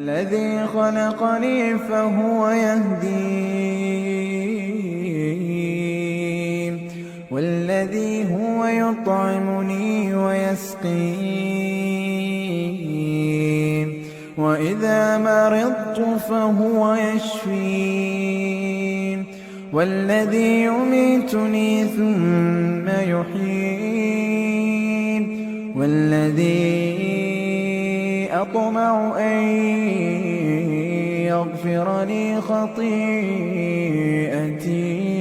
الذي خلقني فهو يهدين والذي هو يطعمني ويسقين وإذا مرضت فهو يشفين والذي يميتني ثم يحيين والذي أطمع أن يغفر لي خطيئتي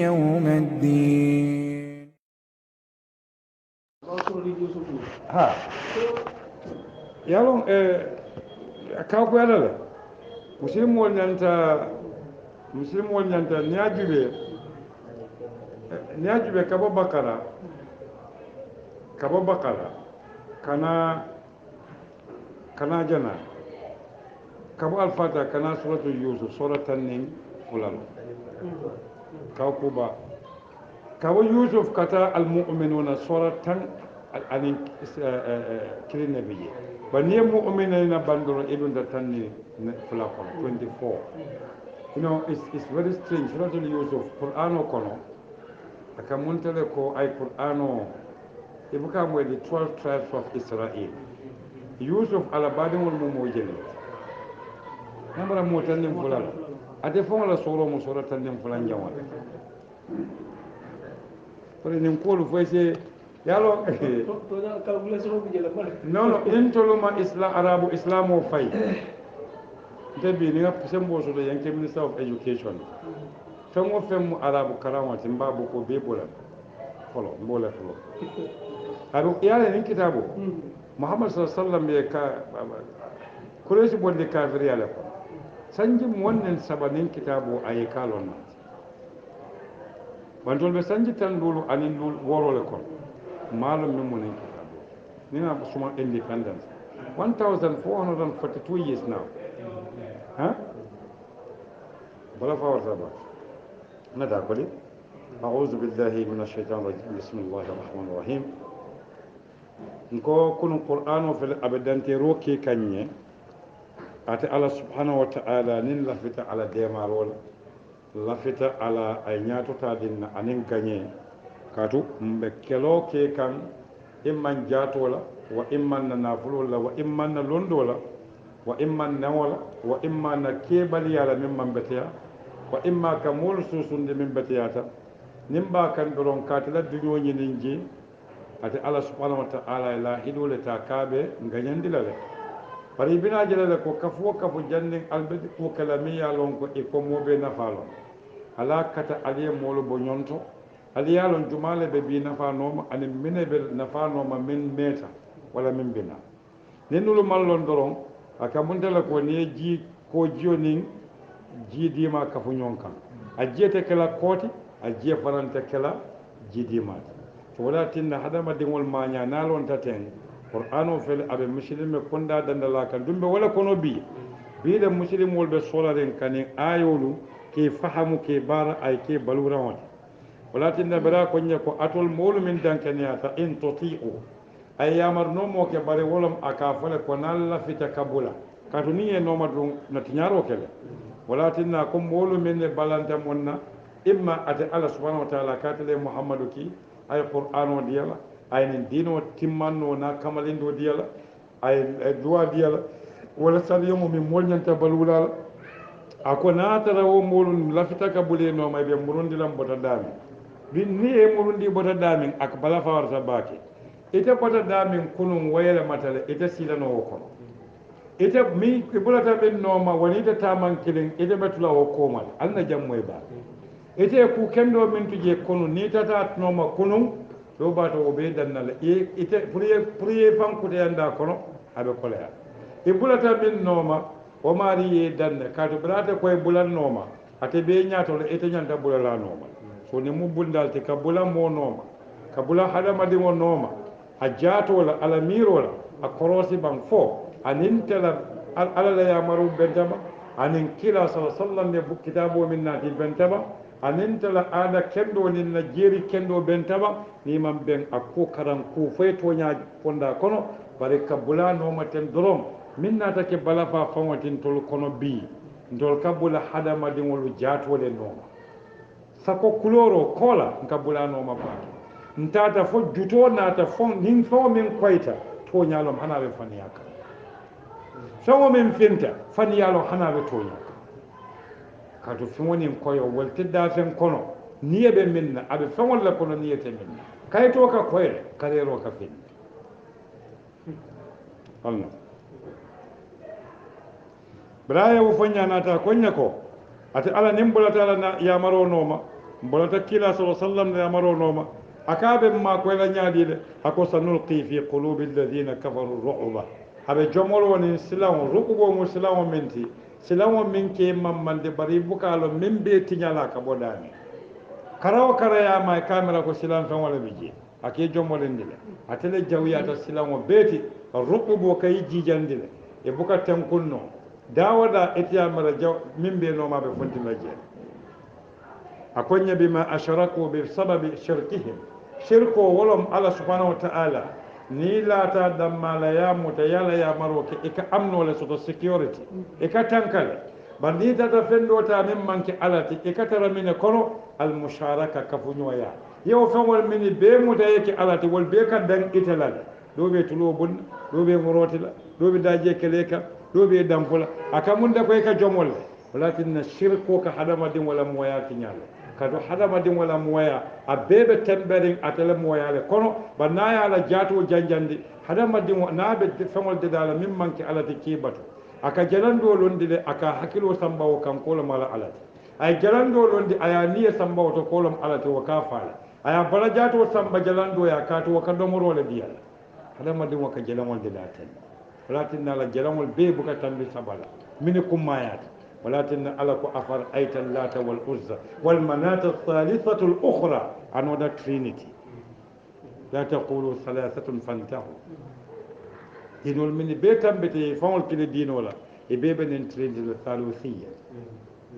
يوم الدين. ها يالون كاكو يالا مسلم ولنتا نياجبه كابو بقرة كنا جنا كابو الفاتحة كنا سورة يوسف سورة تنين فلان كاكوبا كابو يوسف كتا المؤمنون سورة تن أن كرين نبيه بني مؤمنين بندر ابن تنين فلان 24. You know, it's very strange. Surah Yusuf, Qur'ano kono. Akamuntele ko ay Qur'ano. Ibuka mo the 12 tribes of Israel. Yusuf alabadi wal mumojeli. Namara mo tanim fulala. Ate fonga la soro mo sura tanim fulan jawan. Pare nim ko lu fese yalo to da calculation ko jela mal. No, intoluma Islam Arabu Islamo fay. Debi ni sembo so de yanke Minister of Education. Fengo femu Arabu karawa timba boko bebola. Follow, mbola follow. Aru yale ni kitabu. Muhammad sallallahu alaihi wasallam ye ka kureshi bonde kafiri yale ko. Sanji wannan sabanin kitabu ayi kalon. Bantol be sanji tan dulu anin dul worole ko. Malum min mun kitabu. Ni na suma independence. 1442 years now. Huh? بلا فور سبا ماذا أقول؟ أعوذ بالله من الشيطان الرجيم بسم الله الرحمن الرحيم نكو كن القرآن في الأبدان تروكي كنيه أتى الله سبحانه وتعالى نين لفت على ديمارول لفت على أيناتو تادين أنين كنيه كاتو مبكلو كي كان إما جاتولا وإما نافلولا وإما نلوندولا وإما نولا وإما نكيبلي على ممن بتيا وإما كمول سوسند من بتياتا نمبا كان درون كاتلا دنيو نينجي أتي الله سبحانه وتعالى لا هدول تاكابه غنيندي لا bari bina jela ko kafu janning albedi ko kalamiya lon ko e ko mobe nafalo ala kata aliye molo bo nyonto aliya lon jumale be bi nafanoma ani minebe nafanoma min meta wala min bina nenulu mallon doron aka mundala ko ne ji ko jioning ji dima kafu nyonkan a jete kala koti a je faranta kala ji dima to wala tinna hadama dingol manya nalon taten qur'ano fel abe muslime konda dandala kan dumbe wala kono bi da muslim wol be solaren kane ayolu ke fahamu ke bara ay ke balura won wala tinna bara ko nya ko atol molu min dankaniya ta in tuti'u ay yamar no mo ke bare wolom aka fale ko nalla fita kabula katuni e no madum na tinyaro kele wala tinna ko molu min ne balanta monna imma ate Allah subhanahu wa ta'ala katale muhammadu ki ay qur'ano diyala aynin dino timmanno na kamalindo diyala ay duwa diyala wala sariyomo min molñanta balulala ako natara wo molum lafita ka bule no may be murundilam bota dami bin ni e murundi bota damin ak bala fawarta bake ite bota damin kunum wayla matale ite silano wo kono ite mi bulata ben noma woni ite taman kilin ite betula wo komal alna jammoy ba ite ku kendo min tuje kono ni tata noma kunum do bato o be dannala ite priye fankude yanda kono abe kolaya e bulata min noma o mari ye danne kato brata koye bulan noma ate be ñatolo ite ñanta bulala noma so ne mu bundal te ka bulan mo noma ka bulan hadamadi mo noma a jatola ala mirola a korosi ban fo anin tela ala la yamaru bentama anin kila sallallahu alaihi wasallam ne kitabo min nati bentama anin tala ada kendo nin na jeri kendo bentama ni man ben akko karam ku fay to nya ponda kono bare ka bulano maten dorom min naata ke balafa faŋotin tol kono bii ntol ka bula hadamadiŋolu jaatole nooma sako kuloro kola nka bula nooma baato ntaata fo jutoo naata fo niŋ feŋo miŋ koyta tooñaalom hana be faniyaa kaŋ feŋo miŋ finta faniyaalom hana be tooñaa kaŋ kaatu feŋo niŋ koyo wolu te daafeŋ kono niye be miŋ na a be feŋol le kono niye te miŋ na kayitoo ka koy le kareeroo ka finna alno biraye wo fo ñanata ko ña ko ate ala nin bolata ala na yamaro nooma bolata kila sa sallam na yamaro nooma akaɓe ma koyla ñaaɗiɗe hako sanulqi fi qulubi alladina kafaru ru'ba aɓe jomol woni silan rukubo mo silan o min ti silan o min ke mammande bari bukalo min be tiñala ka ɓoɗani karawo karayama e camera ko silan feŋole ɓe jee ake jomolindi le atele jawyata silan o beeti rukubo kayi jijandi le e buka tenkunno dawoɗa etiyamara jaw min mbiyanomaɓe fontina jeen a koña bima ashraku bi sababi shirkihim shirko wolom allah subhanahu wa ta'ala ni laata dammala yamuta yala yamaroke e ka amnole soto sécurité e ka tankale bar ni tata fendota min manque alati e ka tara mine kono almusharaka kafuñoya yewo feŋol mini be muta yeke alati wol be ka dan itelale ɗo ɓe tulo bonna ɗo ɓe gorotila ɗo ɓe daje kele kam ɗo ɓe dampula aka munda koye ka jomolle walakinna shirko ka hadamadin wala moya tiñale kado hadamadin wala moya a beɓe temɓerin atele moyale kono ba nayala jaato janjandi hadamadin naɓe feŋol dedala min manque alati kibato aka jalanɗo londi le aka hakkilo sambawo kan kolom ala alati ay jalanɗo londi aya niye sambawo to kolom alati wo ka faala aya bala jaato samba jalanɗo ya kato woka domorole diyala hadamadin woka jalamol deda ten walatinna ala jalamol be buka tambi sabala mini kummayata walatinna ala ko afar ayta lata wal uzza wal manata thalithatu l ukhra anoda trinity la taqulu thalathatun fantahu dinol mini be tambete fawol kile dinola e be benen trinity le thaluthiyya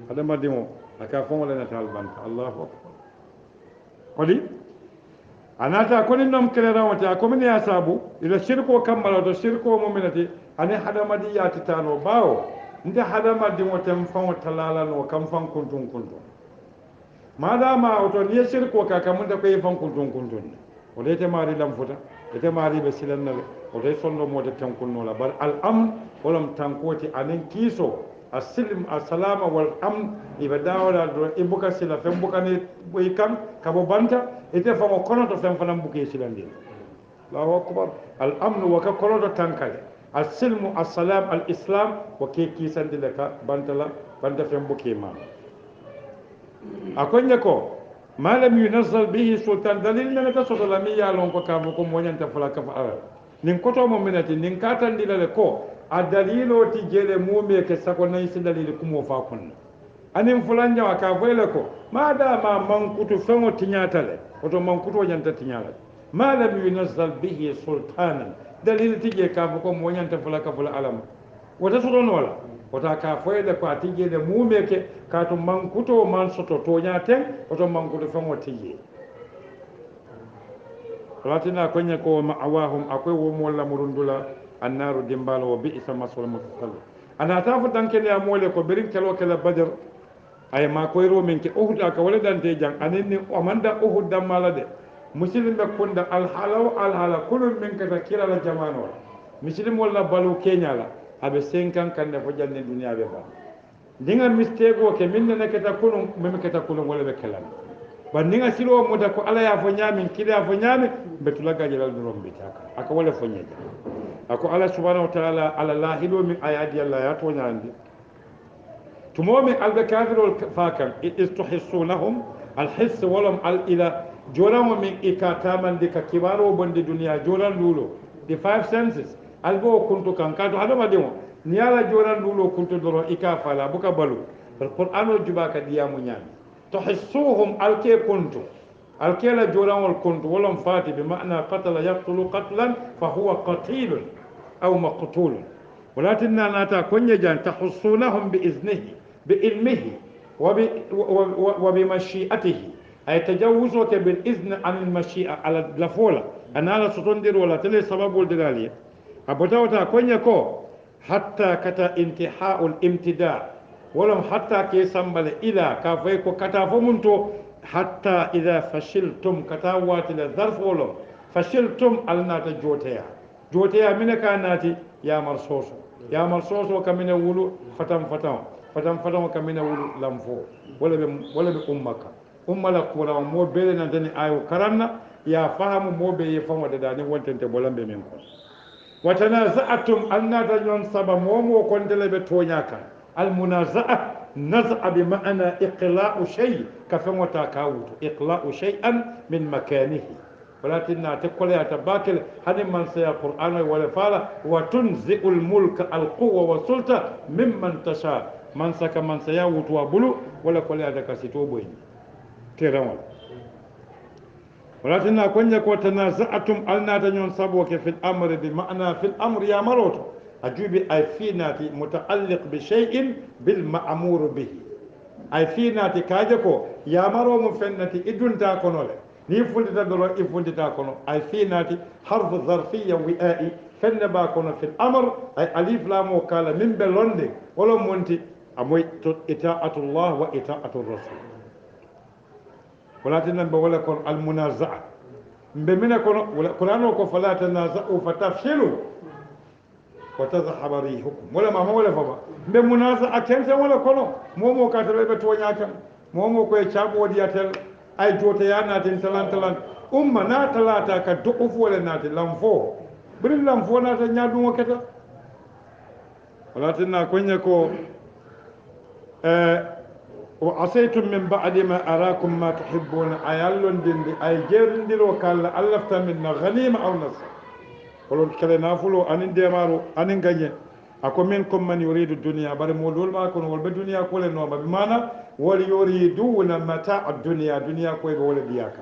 hadamadin o aka fawol natal banta allahu akbar kodi anata koni nom kelerawote a komini ya saabu ila sirko kammala to sirko muminati ani hadamadi yatitano bawo nde hadamadi o tem faŋo talalano kam fan kuntun kuntun madama oto niye sirko ka kamunde koye fan kuntun kuntun oto ite maari lamfuta ite maari ɓe silannale oto sonno mote tenkunnola bar al amn wolom tankoti anin kiiso a silim a salama wal amn iɓe dawoɗa do e buka sila fen bukani ɓoyi kam kabo banta ite fango konoto fen fanan buke silandin allahu akbar al amnu waka konoto tankale al silmu al salam al islam wake kisandile ka bantala banta fen buke ma a koñe ko ma lam yunazzal bihi sultan dalil nene ta sotola mi yalon ko kafo ko moñanta fala kafa ala nin kotomo minati nin katandilale ko a dalilo ti jeele mumie ke sako nayi si dalili kumo fa kunna anin fulanjawa ka foyle ko madama mankutu feŋo tiñatale oto mankuto ñanta tiñala ma lam yunazzal bihi sultanan dalil ti je ka fo ko mo ñanta fula ka fula alama wota sotonola wota ka foyle ko a tijjede mumie ke ka to mankuto man soto toña ten oto mankuto feŋo tijje latina koñe ko ma'awahum akoy womo lamurundula annaru dimbalo wo bi'sa masol mutasalli ana ta fu dankene ya mole ko berin kelo kala badr ay ma koyro min ke uhud aka wala dante jang anin o manda uhud damala de muslim be kunda al hala kulun min ka kira la jamano muslim wala balu kenya la abe 5 ans kan fo janne duniya be ba dinga mistake o ke min ne kata kunun min kata kunun wala be kalam ba ninga silo muta ko ala ya fo nyamin kida fo nyami betula gajal do rombi taka aka wala fo nyaja ako allah subhanahu wa ta'ala ala lahiɗo min ayadi allah ya toñandi tumomin alɓe kafirol fakan istuhissunahum alhisse wolom al ila jolanmo min ika tamandi ka kibaro bonde duniya jolan luulo the 5 senses alɓe o kuntu kan kato haɗamaɗi o ni ala jolan luulo kuntu doron ika fala buka balu qur'an o juba ka ɗiyamu ñami tuhissuhum alke kuntu alkela jolanwol kuntu wolom fati bi mana qatala yaqtulu qatlan fa huwa qatilun أو مقتول ولكننا ناتا كنجان تحصونهم بإذنه بعلمه وبمشيئته أي تجوزك بالإذن عن المشيئة على الفولة أنا لا ستندر ولا تلي سبب الدلالية أبوتاوتا كنيكو hatta kata intihaul imtida walam hatta ke sambale ila ka fay ko kata fo mun to hatta ida fashiltum kata watila zarf wolom fashiltum alnata joteya mine ka nati yamar soso kamine wulu fatan kamine wulu lamfo wala be ummala kura mo bele na dani ayo karanna ya fahamu mo be ye famo da dani wontente bolambe men ko watanaza'atum annata nyon saba mo kon dele be toñaka al munaza'a naz'a bi ma'ana iqla'u shay ka famata kawuto iqla'u shay'an min makanihi ولكن تقول يا تباكل هذه من سيا القرآن ولا فعل وتنزع الملك القوة والسلطة ممن تشاء من سك من سيا وتوابلو ولا كل هذا كسيتو بوين كيرامل ولكن أكون يكون تنازعتم ألنا تنون سبوك في الأمر بمعنى في الأمر يا مروت أجيب أي فيناتي متعلق بشيء بالمأمور به أي فيناتي كاجكو يا مرو مفنتي إدون تاكونولي ni fundita doro i fundita kono ay finati harfu zarfiya wi'ai fenne ba kono fil amr ay alif lam o kala min be londe wala monti amoy to ita'atullah wa ita'atur rasul wala tinan be wala kon al munaza'a mbe mina kono wala qur'ano ko fala tanaza'u fatafshilu wa tadhhabu rihukum wala ma wala fama mbe munaza'a kense wala kono momo ka tele be toñaka momo ko e chabo diatel ay jote ya natin talan umma na talata ka du'uf wala natin lamfo birin lamfo na ta nyadum wakata wala tinna konya ko wa asaytum min ba'di ma arakum ma tuhibbuna ayallon dindi ay jerndiro kala allafta min ghanima aw nas kolon kala nafulo anin demaro anin ganye ako minkum man yuridu dunya bare modol ma kono wol be dunya ko le no ba bi mana wal yuriduna mata'a dunya ko be wala biyaka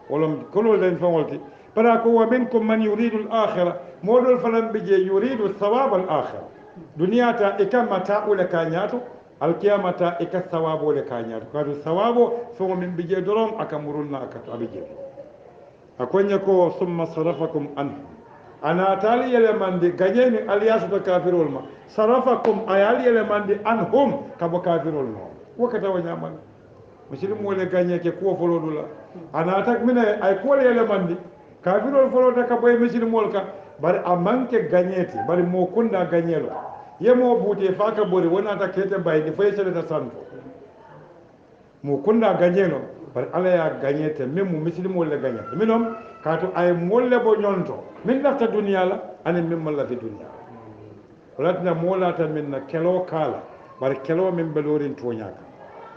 wolom kolo len fawolti bara ko wa minkum man yuridu al akhirah modol falam bije yuridu thawab al akhirah dunya ta ikamata ula kanyato al qiyamata ikka thawabo le kanyato kadu thawabo fo min bije dorom akamurunna akato abije akonya ko summa sarafakum an ana tali elemandi ganyeni alias to kafirul ma sarafakum ayali elemandi anhum kabo kafirul ma wakata wanyaman muslim wala ganye ke ko folodula ana tak mine ay ko elemandi kafirul foloda ka boy muslim wolka bari amanke ganyeti bari mo kunda ganyelo yemo bute faka bori wona ta kete baydi faysele ta santo mo kunda ganyelo bari ala ya ganyete memu muslim wala ganyete minom kato ay molle bo nyonto min lafta duniya la ani min malla fi duniya walatina molata min na kelo kala bar kelo min belorin toñaka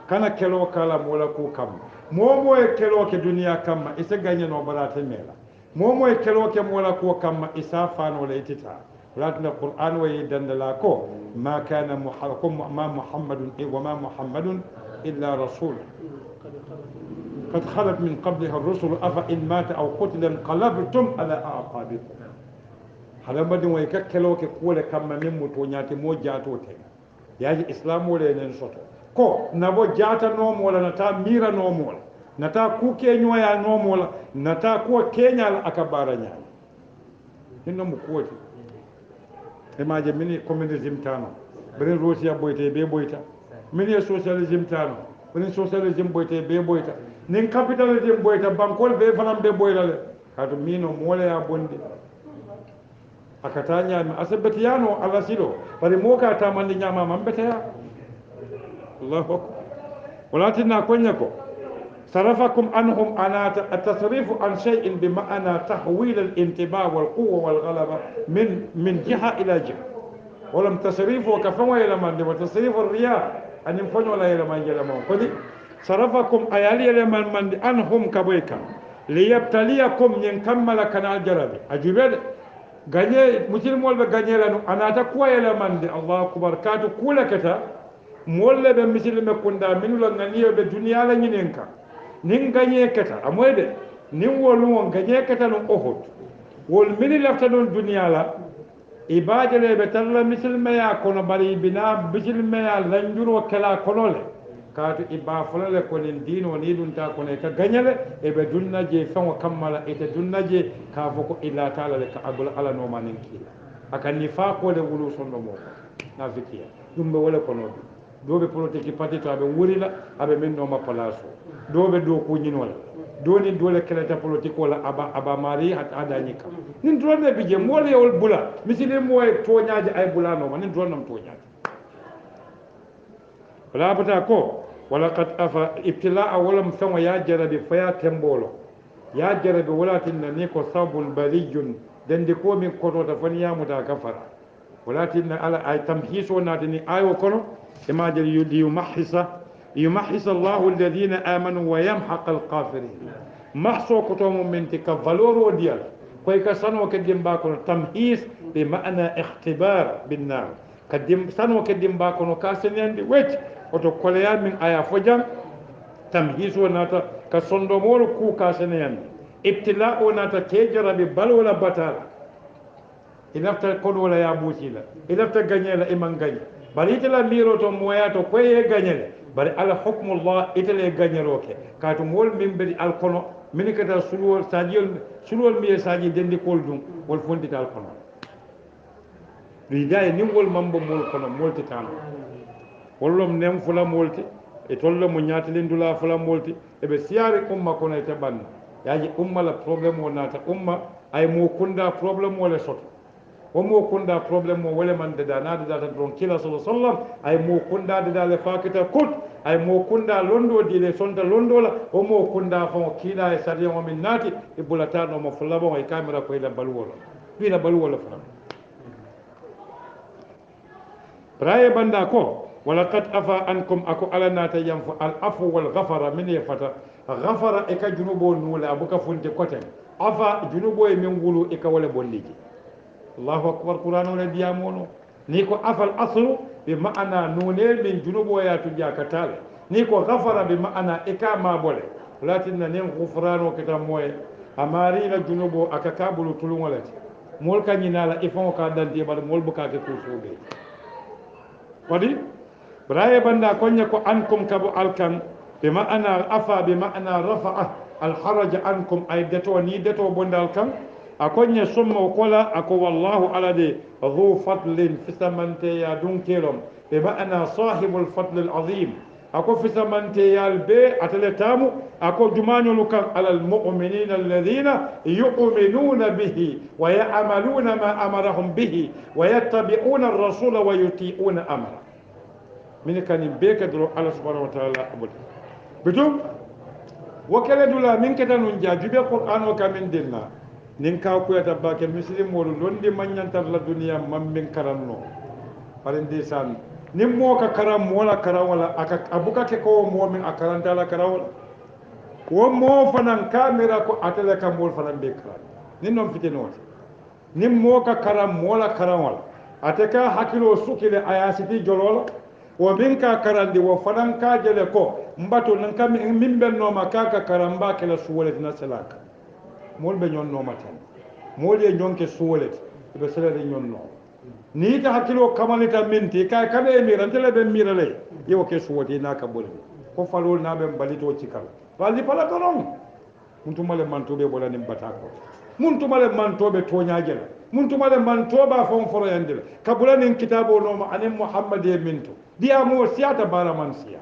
kana kelo kala mola ko kam momo e kelo ke duniya kam isa ganye no barata mela momo e kelo ke mola ko kam isa fano le itita walatina qur'an wa yidandala ko ma kana muhammadun wa ma muhammadun illa rasul قد خلت من قبلها الرسل أفإن مات أو قتل انقلبتم على أعقابكم هذا بدون ويككلو كقول كم من متونيات مو جاتو تين ياجي إسلام ولا ننصتو كو نبو جاتا نوم ولا نتا ميرا نوم ولا نتا كوكي نويا نوم ولا نتا كو كينيا الأكبار نيا هنا مكوتي إما جميني كومينيزم تانو برين روسيا بويتي بي بويتا مني سوسياليزم تانو برين سوسياليزم بويتي بي بويتا nin capitalism boyta bankol be fanam be boylale kato mino mole ya bondi akata nyami asabati yano ala silo bari moka ta mandi nyama mambeta ya Allahu akbar walatina konyako sarafakum anhum anata at-tasrifu an shay'in bi ma'ana tahwil al-intiba' wal quwwa wal ghalaba min jiha ila jiha walam tasrifu kafawa ila mandi wa tasrifu ar-riya an yfanyo la ila mandi la mo kodi sarafakum ayali eleman mandi anhum kaboyka liyabtaliyakum nyen kammala kana jarabi ajibede ganye mutil molbe ganye lanu anata kuwa eleman di Allah akbar katu kula kata molle be misil me kunda minula nganiyo be duniya la nyinenka nin ganye kata amoyde nin wolu won ganye kata no ohud wol mini lafta don duniya la ibadele be talla misil me ya kono bari bina misil me ya lanjuro kala konole kaatu ibba fulale ko nin dino ni dun ta ko ne ka ganyale e be dunna je fango kammala e te dunna je ka foko illa taala le ka abul ala no manin kila aka nifaqo le wulu sonno mo nafikiya ɗum ɓe wole kono doɓe politique parti to aɓe wurila aɓe min noma place o doɓe dow kuñinola doni dole keleta politique wala aba mari haɗa ñikka nin dronne bije moole yewol bula misili moye toñaji ay bulanoma nin dronnam toñaji wala bata ko wala qad afa ibtila'a walam feŋo ya jarabi faya tembolo ya jarabi walatinna ni ko sabun baliyun dendi ko min kotota fani yamuta gafara walatinna ala ay tamhiso natini ayo kono imajel liyumahhisa allahu alladhina amanu wa yamhaqa alkafirin mahso kotomo minti ka valeur o diyal koy ka sano ke dimba kono tamhis bi ma'na ikhtibar bin nar ka sano ke dimba kono ka senandi wecc oto koleya min aya fo jam tamhis o nata ka sondomol ku ka senandi ibtila o nata ke jarabi balwala batala ilafta koɗola ya ɓuutila ilafta gañela iman gañe bari itela miro to moya to koye gañele bari ala hukmullah itele gañeroke kato wol min mbeɗi alkono min kata sulwol sajiyol sulwol mbiye saji dendikol ɗum wol fontita alkono ɗuyda e nin wol mambo mol kono moltitano wollom nen fula molti e tolle mo ñatilindula fula molti eɓe siyari umma kono e teɓanno yaji umma la probléme o naata umma ay mo kunda probléme o le soto womo kunda probléme mo wole man deda na deda tan ɗon kila sa sallam ay mo kunda deda le fakita kut ay mo kunda londo dile sonta londola womo kunda fon kiila e sariya o min naati e bulatano mo fulabon e camera ko ila baluwolo wila baluwolo fana braye banda ko wala qad afa ankum ako ala nata yam fo al afu wal ghafara min yafata ghafara e ka junubo nula abuka funte koten afa junubo e min wulu e ka wala bolliji allahu akbar qur'an ole diyamono ni ko afal aslu bi ma'ana nune min junubo ya tuja katale ni ko ghafara bi ma'ana ikama bole latinna nen ghufrano kita moye amari na junubo aka kabulu tulungolati mol kanyinala ifon ka danti bal mol buka ke kusobe wadi braye banda konya ko ankum kabu alkan bi ma'ana afa bi ma'ana rafa'a al haraj ankum ay deto ni deto bondal kan akonya sommo kola ako wallahu alade dhu fadlin fisamante ya dunkelom be ma'ana sahibul fadl al azim ako fisamante yalbe ataletamu ako jumanyolu kan alal mu'minina alladhina yu'minuna bihi wa ya'maluna ma amarahum bihi wa yattabi'una ar-rasula wa yuti'una amra min kan beka do Allah subhanahu wa ta'ala abud bitum wakale dula min ketanun jajube qur'an o kamin dinna nin ka kuyata bake misilimoolu londi mañantar la duniya man min karanno pare ndeysaan nin moo ka karan moola karan wala a buka ke ko moo min a karantala karan wala wo moo fanan kamira ko atele ka mool fanan be karan nin noon fitinoote nin moo ka karan moola karan wala ate ka hakkiloo sukile a yasiti jolola wo min ka karandi wo fanan ka jele ko mbatu nan ka min bennooma ka ka karan mba kela suwoletina selaka mool ɓe ñonnoma ten mool ye ñonke suwolete ɓe selede ñonno ni ta hakkilo kamalita minti kay kaɓe e mira ntele ɓe mira ley yewo ke suwoti naka ɓolni ko falol naɓe mbalito cikal walli pala donon mun tumale mantoɓe ɓolanin batako mun tumale mantoɓe toñaguela mun tumale mantoɓa fon foroyandila ka ɓulanin kitabo o noma anin mouhammad e minto diyamo siyata baraman siya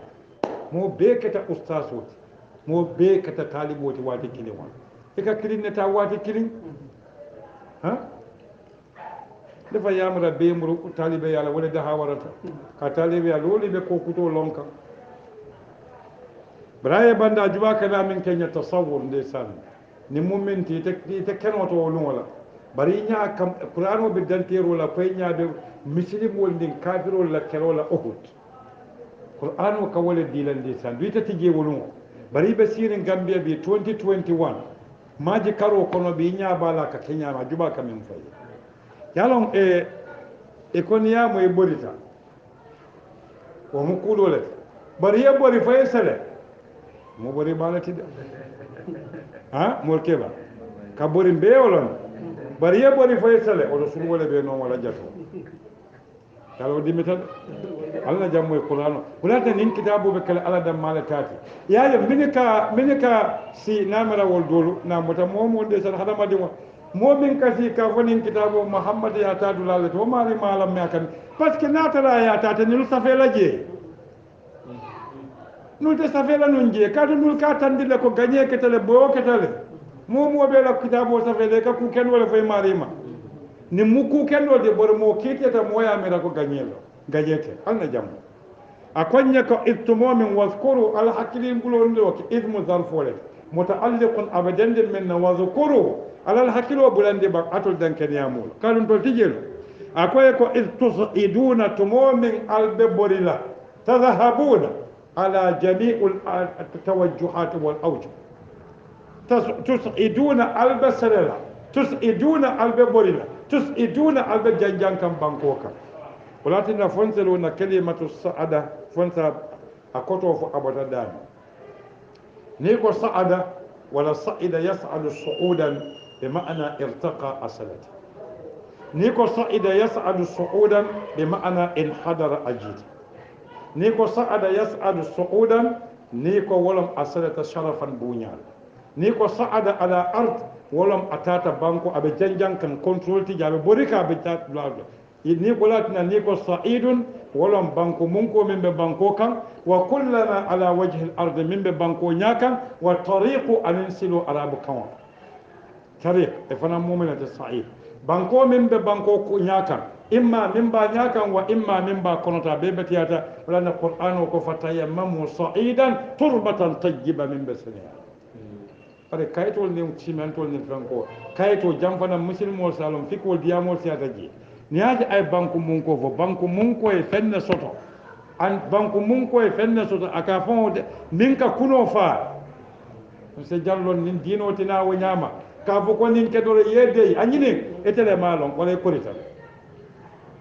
mo be keta oustas oti mo be keta taliboti wati kiliwon eka kilinneta wati kilin ha defa yamra be muru talibe yala wala da hawarata ka talibe yala woli be ko kuto lonka braye banda juba kana min kenya tasawwur ndesan ni momenti te kenoto wala bari nya kam qur'ano be dantero la fay nya be muslim wol din kafiro la kerola uhud qur'ano ka wala dilan ndesan duita tije wolun bari be sirin gambia bi 2021 maji karo kono bi ñaabala ka keñama juba kamin fayi yalon e kon yamo e ɓorita womo kuulolete bari ye ɓori faye sele mo ɓori ɓalatide ha mol keɓa ka ɓori mbewolon bari ye ɓori faye sele oto sulwole ɓe noon wala jato yalo dimmitade allah jammo e qur'an o wulata nin kitabuɓe kala ala dammala taati yaye mini ka si namirawol dolu namota momon ɗe tan haɗamadi mo momin kasi ka fonin kitabo muhammad ya ta dulale to mari malam me kan parce que natala ya ta te nul safela je nul te safela non je ka to nul ka tandile ko gagné ketale bo ketale mo be la kitabo safele ka ku ken wala fay marima ni mu ku ken do de bor mo kiteta mo ya mera ko gagné lo gagnete alna jam akonya ko ittumomin wazkuru al hakilin bulon do ki idmu zarfole mutaalliqun abadan min wazkuru alal hakkilo bulande ba atol danken yamul kalun tol tijelo akoye ko id tusiduna tumomin albe borila tadhahabuna ala jami'ul tawajjuhat wal awjuh tusiduna albe sarela tusiduna albe borila tusiduna albe janjan kam banko kan walatinna fonseluna kalimatu saada fonsa akoto fo abata dami ni ko saada wala saida yas'alu su'udan بمعنى ارتقى أصلته نيكو صعد يسعد صعودا بمعنى انحدر أجيد نيكو صعد يسعد صعودا نيكو ولم أصلت شرفا بنيان نيكو صعد على أرض ولم أتات بانكو أبي جنجان كان كنترول تجابي بوريكا أبي جات بلاد نيكو لاتنا نيكو صعيد ولم بانكو منكو من بانكو كان وكلنا على وجه الأرض من بانكو نياكا والطريق أن ينسلوا أراب كوان طريق فانا مؤمنة الصعيد بانكو من بانكو نياكا إما من با نياكا وإما من با كونتا بيبتياتا ولأن القرآن وكفتيمموا صعيدا تربة طيبة من بسنها pare kayitol ni cimentol ni franco kayito jamfana musilmol salom fikol diamol siata ji niaji ay banku munko fo banku munko e fenne soto an banku munko e fenne soto aka fon minka kuno fa se jallon nin dino tina wo nyama ka fo ko nin kedoro yede anyini etele malon wala korita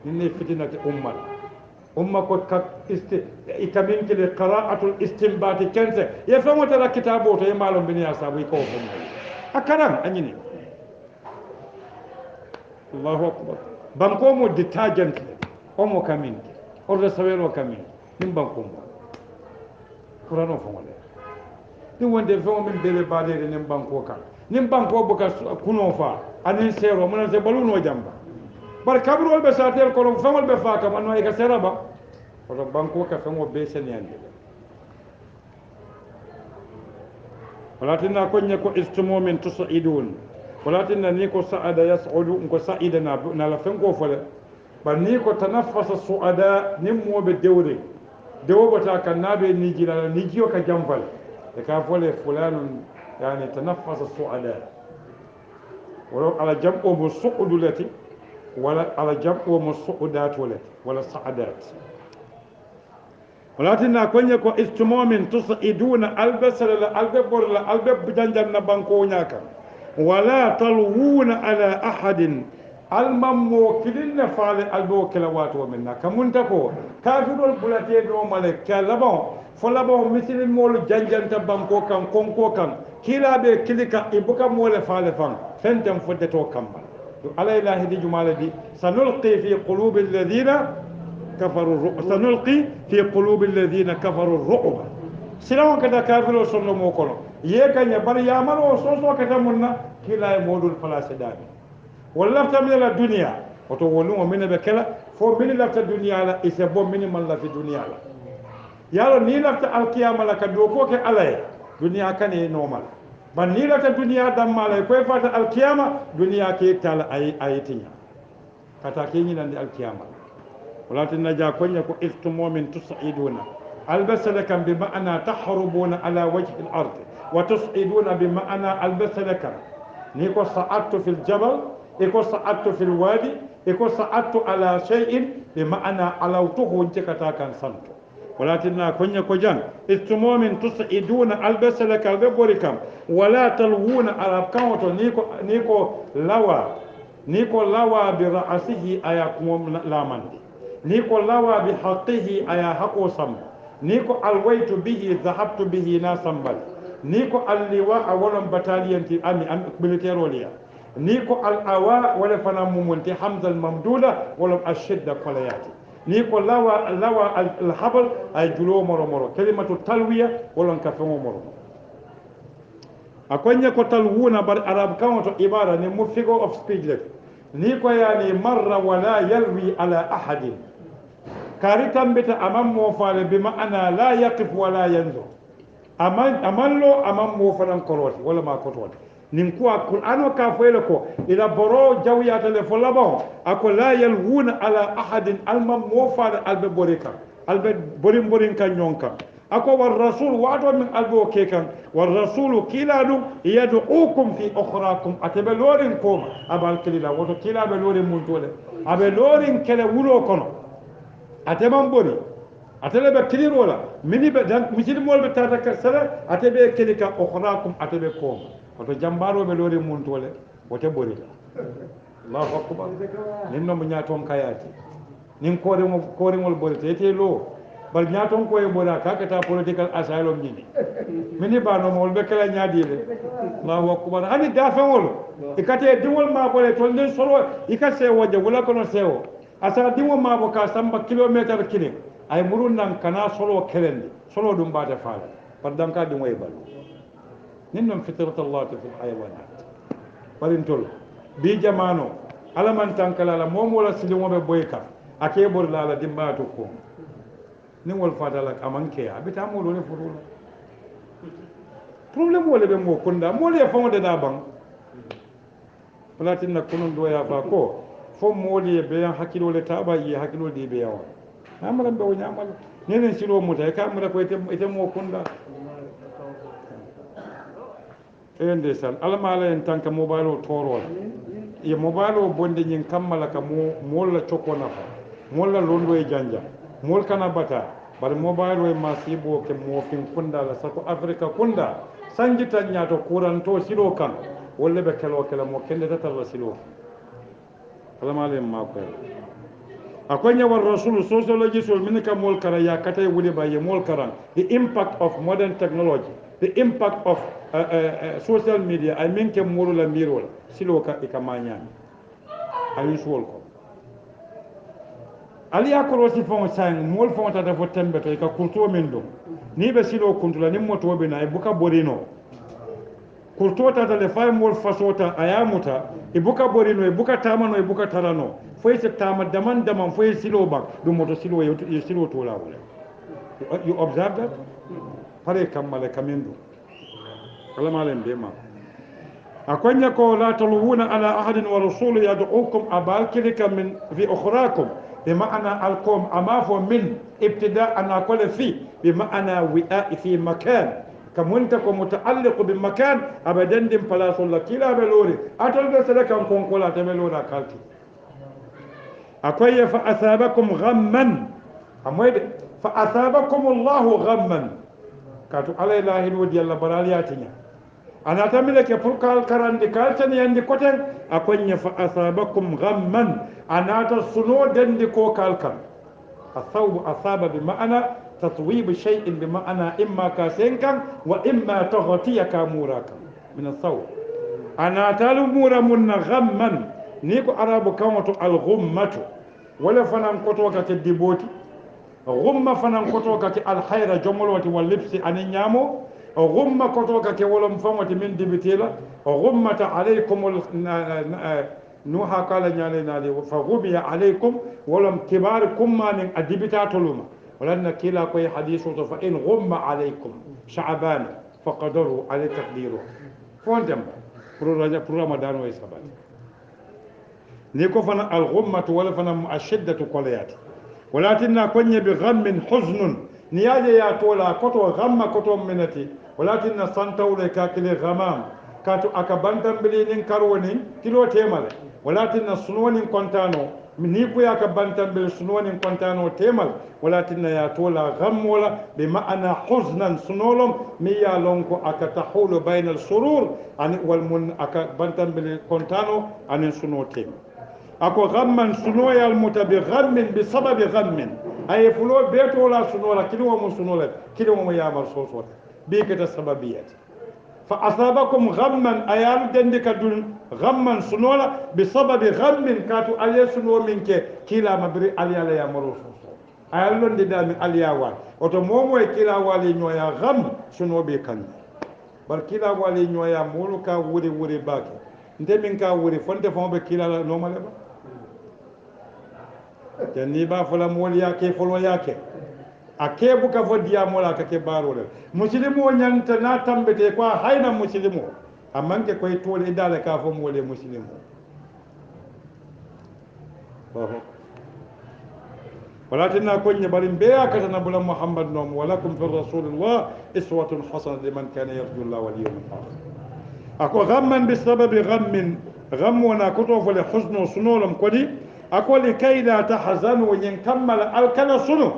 nin ne fitinati umma ko ka ikamin ke qira'atul istinbat kense ya famo tara kitabo to e malon bin ya sabu ko fo akaram anyini Allahu akbar banko mo detergent o mo kamin o de sawelo kamin nim banko mo qur'ano fo wala ni wonde fo min bele baade nim banko kan nim banko boka kuno fa anin sero mon se baluno jamba bar kabrol be satel ko famol be fa kam anno e ka seraba o banko ka famo be seniyande walatinna konya ko istumo min tusaidun walatinna ni ko saada yas'udu ko saida na la fengo fole bar ni ko tanaffasa suada nimmo be dewre dewbata kan nabe ni jila ni jiyo ka jamfal e ka fole fulanun يعني تنفس السعداء ولو على جمع مسعود التي ولا على جمع مسعودات ولا سعدات ولكن أكون يكون استمام تصعدون البسر الببر البب جنجن بانكو نياكا ولا تلوون على أحد المموكلين فعل البوكل واتو منا كمنتكو كافر البلاتين ومالك كالبون فلابون مثل المول جنجن تبانكو كان كونكو كان kila be kilika ibuka mole faale fan fentem fodde to kamba ala ilahi di jumala di sanulqi fi qulubi alladhina kafaru sanulqi fi qulubi alladhina kafaru ru'ba silaw kada kafiro sonno mo kono ye kanya bar yamaro soso kata munna kila e modul place dami walla tamila la dunya oto wolu mo mine be kala fo min lafta dunya la ise bo minimal la fi dunya la yalo ni lafta alqiyama la ka do ko ke alaye duniya kane normal ban ni lata duniya dan malai koy fata alkiyama duniya ke tal ayitinya kata ke ni nan alkiyama walatin naja konya ko istumo min tusaiduna albasalakan bi ma'ana tahrubuna ala wajhi al-ard wa tusaiduna bi ma'ana albasalakan ni ko sa'attu fil jabal ko sa'attu fil wadi ko sa'attu ala shay'in bi ma'ana alawtuhu kata kan santo ولكن كن يكجان استمومن تصعدون البسلك البوركم ولا تلوون على كاوتو نيكو لوا برأسه اياكم لامندي نيكو لوا بحقه ايا حقو سم نيكو الويت به ذهبت به ناسمبل نيكو اللواء ولم بتاليان تي امي ميليتيروليا نيكو الاواء ولا فنممنتي حمزه الممدوده ولم الشده كلياتي نيكو لوا الحبل اي جلو مرو كلمه التلويه ولن كفمو مرو akonye ko talwuna bar arab kan to ibara ni mu figure of speech le ni ko yani marra wala yalwi ala ahadin kari tambita amam mo faale bi ma'ana la yaqif wala yanzu amallo amam mo fanan koroti wala ma kototi nin kuwa qur'ano ka foyle ko ila boro jawyata le fo labon ako la yalwuna ala ahadin almam mo faale albe borika albe borin kan nyonka ako war rasul wato min albo ke kan war rasulu kiladu yad'ukum fi ukhrakum atabe lorin koma abal kilila woto kilabe lorin mun tole abe lorin kele wulo kono ateman bori atele be kiliro la mini be dan misilmol be tata ka sala atebe kilika ukhrakum atebe koma woto jambaro be lorin mun tole wote bori Allahu akbar nin no nyaaton kayati nin kore ngol bori tete lo bal ñaaton koye boda kakata political asylum ñini mini bano mol be kala ñaadile Allahu akbar hani dafeŋol ikate diŋol ma bole tol nden solo ikase wajja wala kono sewo asa diŋo ma bo ka samba kilometer kiliŋ ay murun nan kana solo kelendi solo dum baata faala par danka diŋo e balu nin non fitratallahi fil hayawanat barin tol bi jamano alaman tankala la momola siliŋo be boyka ake bor la la dimbaato ko ni wol fadala amanke abita mo lole furula problème wala be mo kunda mo le famo de da bang platin na kunun do ya fa ko fo mo le be yan hakilo le taba yi hakilo de be yawa amara be wonya amal nenen silo muta ka amara ko ite mo kunda ende san almala en tanka mobile o toro ye mobile o bonde nyin kammala ka mo la chokona fa mo la londo e janja mol kana bata bar mobile way masibo ke mo fin kunda la sako afrika kunda sanjita nyaato kuranto silo kan wolle be kelo mo kende tatar la silo kala male ma ko akonya war rasul sociology sol min ka mol kara ya katay wuli baye mol karan the impact of modern technology the impact of social media I mean ke molu la mirol silo ka ikamanya ayi sol ko ali yakorosi fon sang mol fon tata fo tembe to ka kurto men do ni be silo kuntula ni moto be na e buka borino kurto tata le fay mol fasota ayamuta e buka borino e buka tamano e buka tarano foy se tama daman foy silo bak do moto silo e silo to la wala you observe that pare kamale kamendo kala malen be ma akonya ko la taluna ala ahadin wa rasul yad'ukum abakilika min fi ukhrakum بمعنى القوم أمافو من ابتداء أن أقول فيه بمعنى وعاء في مكان كمنتكم متعلق بمكان أبدا دم فلا صلى كلا بلوري أتل بسلك أنكم قولا تبلورا كالتي أكوية فأثابكم غما أمويد فأثابكم الله غما كاتو على الله الودي الله برالياتنا أنا تملك فرقال كراندي كالتني عندي كتن أكوية فأثابكم غما أنا تصنو دندي كو كالكن الثوب أصاب بمعنى تطويب شيء بمعنى إما كاسينكا وإما تغطية كاموراكا من الثوب أنا تالو مورا من غما نيكو عرب كامتو الغمة ولا فنان كتوكا تدبوتي غمة فنان كتوكا الخير جملوتي واللبس أنيامو غمة كتوكا ولم فمتي من دبتيلا غمة عليكم نوحا قال نيالي نالي فغبي عليكم ولم كباركم من أدبتا تلوما ولأن كلا كوي حديثه فإن غم عليكم شعبان فقدروا على تقديره فوندم برو رمضان ويسابات نيكو فنا الغمة ولا فنا الشدة كوليات ولكن كوني بغم حزن نياجي يا تولا كتو غم كتو منتي ولكن سنتو لكاكل غمام كاتو أكبانتم بلين كارونين كيلو تيمال ولكن سنوان كونتانو نيكو يا كبانتم بل سنوان كونتانو تيمال ولكن يا تولا غم ولا بمعنى حزنا سنولم ميا لونكو أكتحول بين السرور والمن أكبانتم بل كونتانو أن سنو تيمال أكو غما سنويا المتبغم بسبب غم أي فلو بيت ولا سنولا كيلو من سنولا كيلو من يامر صوصوت بيكة السببيات فأصابكم غما أيال دندك دون غما سنولا بسبب غم كاتو ألي سنو منك كلا مبري ألي على يامر صوصوت أيال لون دي من ألي وال وتو مومو كلا والي نويا غم سنو بيكن bar kila wali ñoya molu ka wuri wuri bake nte min ka wuri fonte fon be kila la nomale ba janni ba fola mol yake folo yake a ke buka fo diya mola ka ke baro le muslimo nyanta na tambete ko hayna muslimo amanke koy tole dala ka fo mole muslimo ولكن كن يبرم بيا كتنا بلا محمد نوم ولكم في الرسول الله إسوة حسنة لمن كان يرجو الله واليوم الآخر أكو غما بسبب غم وناكتو فلحزن وسنولم كدي أكو لكي لا تحزنوا ينكمل الكنا سنو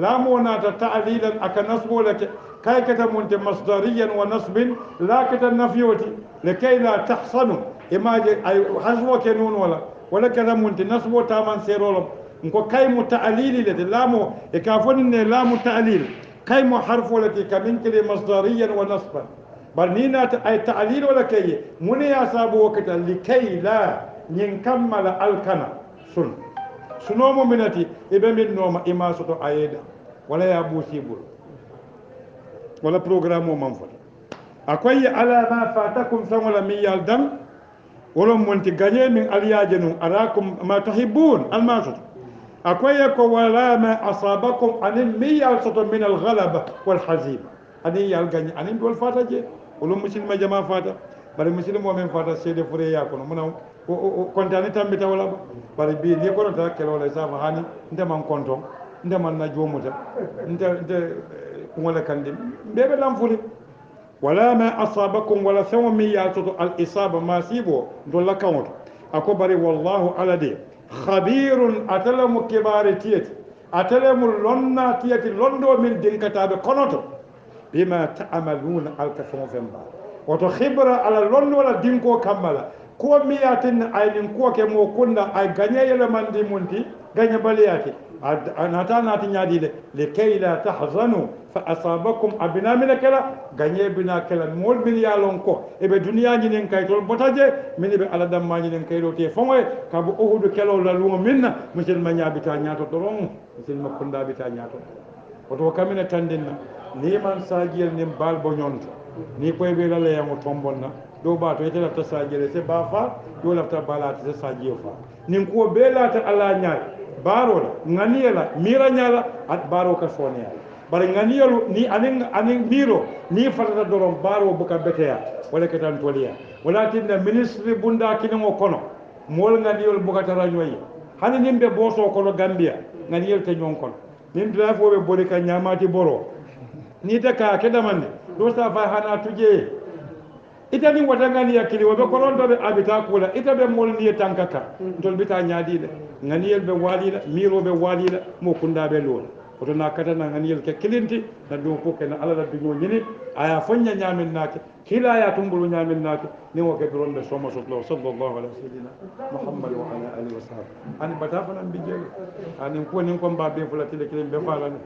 لا مونا تعليلا أكنصب لك كي كتمنت مصدريا ونصب لا كتنفيوتي لكي لا تحصنوا إما حزوة كنون ولا كتمنت نصب تامن سيرولم nko kaymu ta'lili le lamu e ka fonne lamu ta'lil kaymu harfu lati kamin kile masdariyan wa nasban bal nina ay ta'lil wala kay mun ya sabu wakata likay la nyin kammala alkana sunomo minati ibe min noma imasoto ayeda wala ya busibul wala programme man fota akoy ala ma fatakum samala min yaldam wala monti gagné min aliyajenu arakum ma tuhibbun almasut أكويك ولا ما أصابكم عن المية من الغلبة والحزيمة أني يالغني أني دول فاتا جي ولو مسلم جماعة فاتا bari muslim mo men fata sede fure ya kono muna kontani tambita wala bari bi ni kono ta kelo la sa hani nde man konton nde man na jomuta nde wala kandi bebe lam furi wala ma asabakum wala sawa mi ya to al isaba ma sibo do la kawto ako bari wallahu alade khabirun atalamu kibari tiyati atalamu lonna tiyati londo min dinkatabe konoto bima ta'amaluna alkafon femba woto khibra ala londo wala dinko kammala ko miyatin aynin ko ke mo kunna ay ganye yele mandi munti ganye baliyati anata nati nyadile likay la tahzanu fa asabakum abina min kala ganye bina kala mol min yalon ko e be duniya nyinen kay tol botaje min be ala dam ma nyinen kay do te fongoy ka bu uhudu kelo la lumo minna musil ma nyabita nyato doron musil ma kunda bita nyato woto kamina tandinna ni man sajiyel nim bal bo nyonto ni koy be la yamo tombonna do ba to yete lafta sajiyel se ba fa do lafta balati se sajiyo fa nin ko be la ta ala nyaay baro la nganiyela mira nyala at baro ka sonya bare nganiyelu ni anin miro ni fatata doron baro buka beteya wala ketan toliya walakin ministre bunda kinimo kono mol nganiyel buka taranyoyi hani nimbe boso kono gambia nganiyel te nyon kono nin dra fo be boli ka nyamati boro ni ta ka kedamanne do sa fa hana tuje itani watangani yakili wobe koronto be abita kula itabe mol ni tankaka tol bita nyaadile nganiyel be walila miro be walila mo kunda be lol oto na katana nganiyel ke kilinti na do ko ken ala da dunyo nyini aya fanya nyamin nake kila ya tumbulu nyamin nake ni wo ke dronde somo sallallahu alaihi wasallam muhammad wa ala alihi wasallam ani batafana bijel ani ko nin ko mbabbe fulatile kilim be falani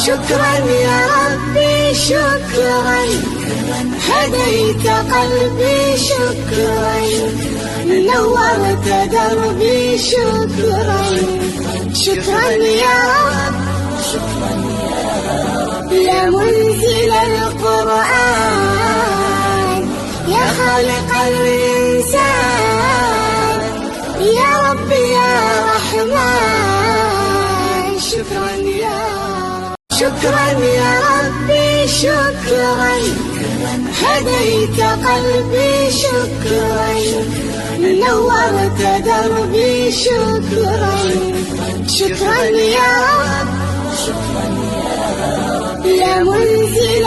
شكرا يا ربي شكرا هديت قلبي شكرا نورت دربي شكرا شكرا يا رب يا منزل القرآن يا خالق الإنسان يا رب يا رحمن شكرا يا شكرا يا ربي شكرا هديت قلبي شكرا نورت دربي شكرا شكرا يا رب يا منزل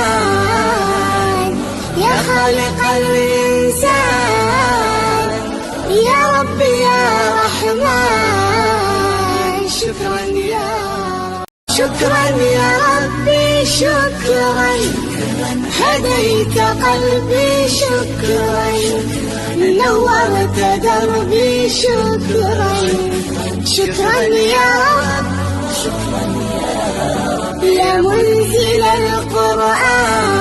القرآن يا خالق الإنسان يا رب يا رحمن شكرا يا شكرا يا ربي شكرا هديت قلبي شكرا نورت دربي شكرا شكرا يا رب يا منزل القرآن